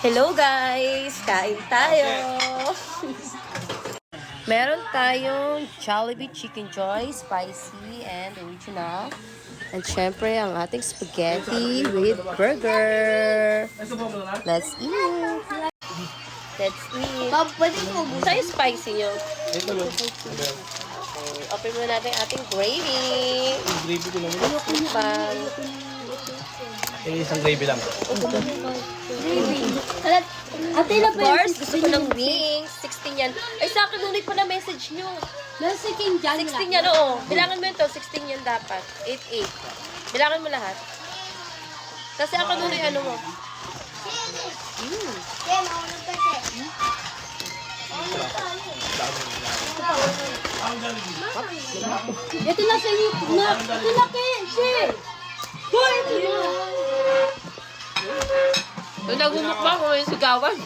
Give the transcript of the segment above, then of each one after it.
Hello guys! Kain tayo! Meron tayong Jollibee Chicken Joy, spicy and original. And syempre, ang ating spaghetti with burger. Let's eat! Let's eat! Sa'yo spicy nyo? Open mo natin ating gravy. Gravy ko naman. Pang... Isang gravy lang. Ate na ba yun? Gusto ko ng wings. 16 yan. Ay, sa akin ulit pa na message nyo. 16 dyan 16 yan, oo. Bilangan mo yun to. 16 yan dapat. 8-8. Bilangan mo lahat. Kasi ako ulit ano mo. Ito na sa iyo. Ito na Kenshi. Hoy, ito na. Yung nagmumukbang ko yung sigawan.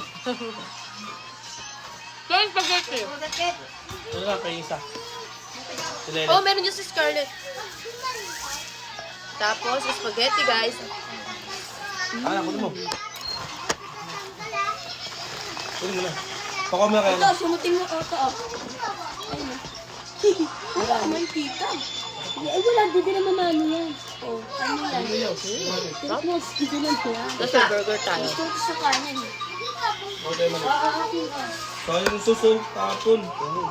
Kaya yung spaghetti. Ito na, kay isa. Oh, meron dyan si Scarlett. Tapos, spaghetti, guys. Kunin mo. Kunin mo na. Pako mo na kaya. Ito, sumutin mo ito. Ayun. Wala naman kita. Ay, wala. Dito na mamano yan. Oh, ano yan? Tapos, dito na yan. Nasa burger tayo. Ito sa kanan. Okay man. Sayang suso, tapon.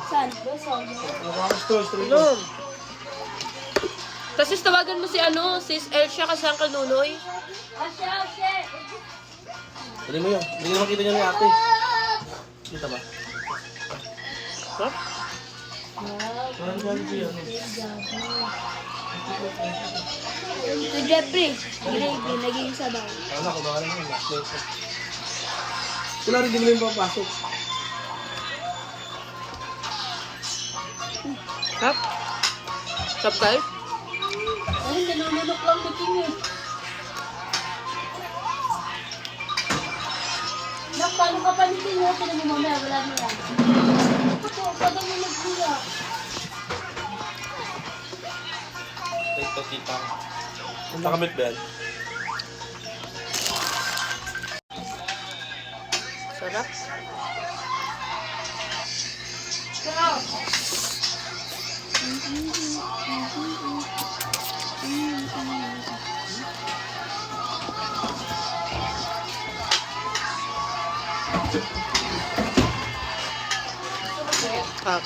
Saan? Saan? Nakakastol, straight Ano? Kasi tawagan mo si sis Elsia kasi ang kanunoy. Asya. Kunin mo yun. Hindi naman kita niya ni ate. Kita ba? Ha? Ano ba yan? Ito Jeffrey. Gravy, naging sabaw. Ano ko ba rin yung last night? Sila rin din mo yung papasok. Hap? Sup, guys? Ay, nanunulok lang na king eh. Nak, paano ka panitin mo? Tinan mo mamaya, wala na yan. Ito, pag mo nagkuya. Ito, tita. Punta kami ba yan? Sarap. Hap.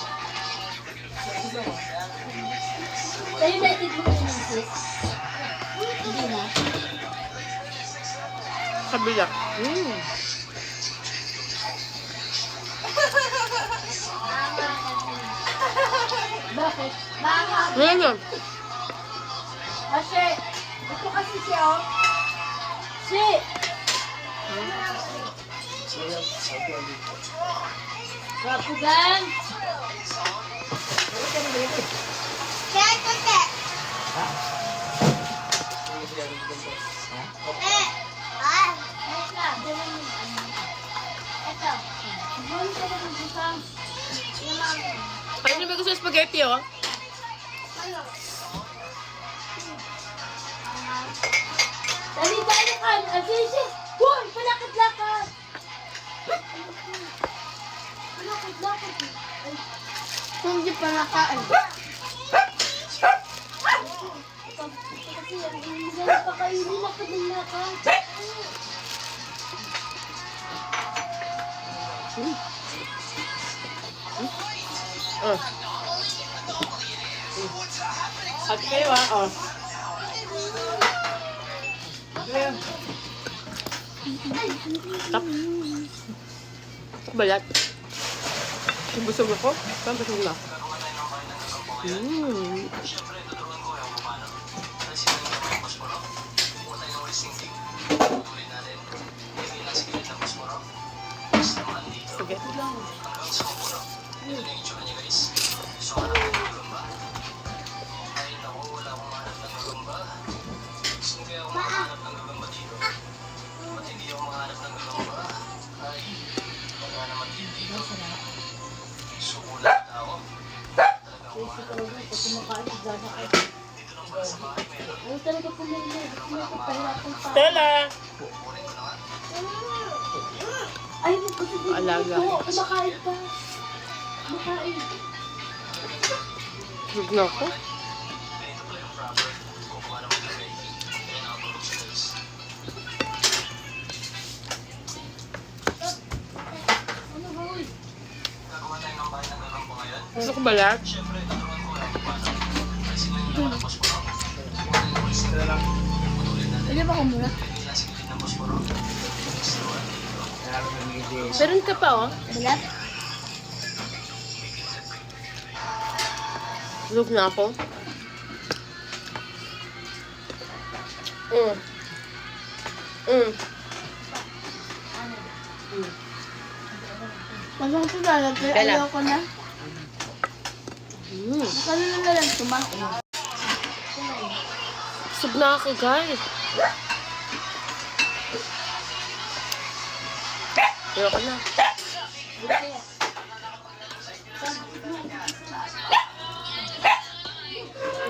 Sa'yo natin mo rin ng sis? Hindi na. Kabila. Bakit? Bakit? Ngayon. Kasi, ito kasi siya, oh. Si! Rapugan! Ano na ba gusto yung spaghetti, oh? Dali tayo ka! Asisi! Hoy! Palakad-lakad! Palakad-lakad! Hindi pa nakaan. Kasi hindi na pakainin lakad-lakad. At kayo, oh. Tap. Balat. Busog ako. Saan busog na? Okay. Ano talaga pumili? Pahirapan pa. Stella! Ay, magkasabit. Alaga. Kumakain pa. Kumakain. Huwag na ako. Gusto ko balat? Pwede ba kumula? Meron ka pa, oh. Balat? Busog na ako. Mm. Mm. Masang ito dalat, pero Bella. ayoko na. Mm. Kanina na lang tumakas. Busog na ako, guys. Ayoko na.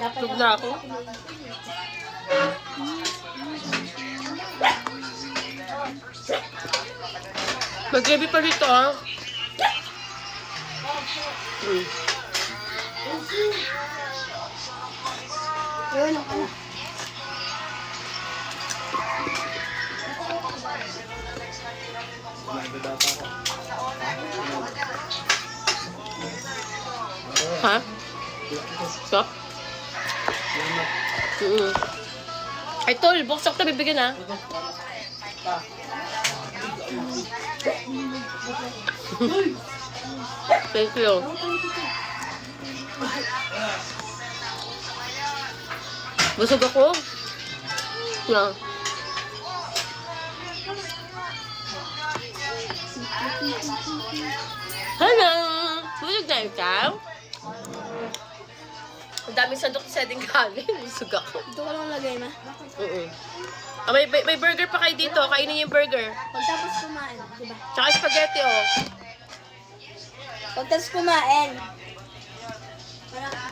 Busog na ako. Mag-gabi pa dito, ah. Mm. Ayun, ako na. Ha? Stop? Ay, tol, buksak to, bibigyan na. Thank you. Busog ako. Na. Hello! Busog na ikaw? Ang daming sandok sa ating kanin. Busog ako. Ito ko lang lagay, ma. Ah, may burger pa kayo dito. Kainin niyo yung burger. Pagtapos kumain, diba? Tsaka spaghetti, oh. Pagtapos kumain.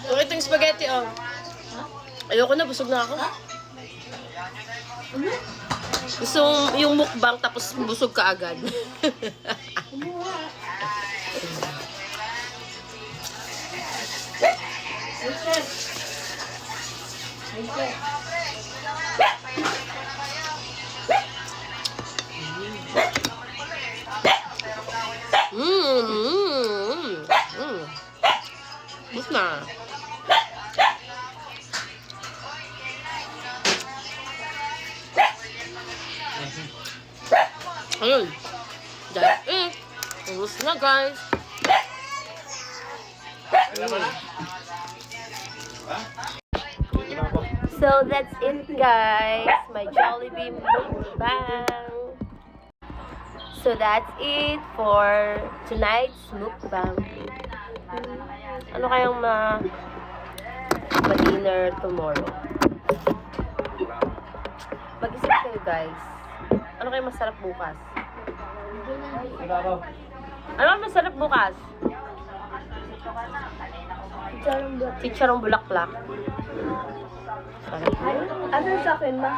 Ito yung spaghetti, oh. Ayoko na, busog na ako. Gusto yung mukbang tapos busog ka agad. Bus na. Ayun. That's it. Ubus na, guys. So, that's it, guys. My Jollibee mukbang. So, that's it for tonight's mukbang. Ano kayang ma-dinner tomorrow? Mag-isip kayo, guys. Ano kayang masarap bukas? Ano ang masarap bukas? Chicharong bulaklak. Sarap yun. Ano sa akin, ma?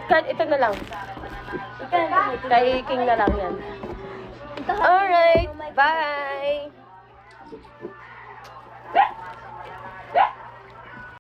Ito na lang. Kay King na lang yan. Alright. Bye!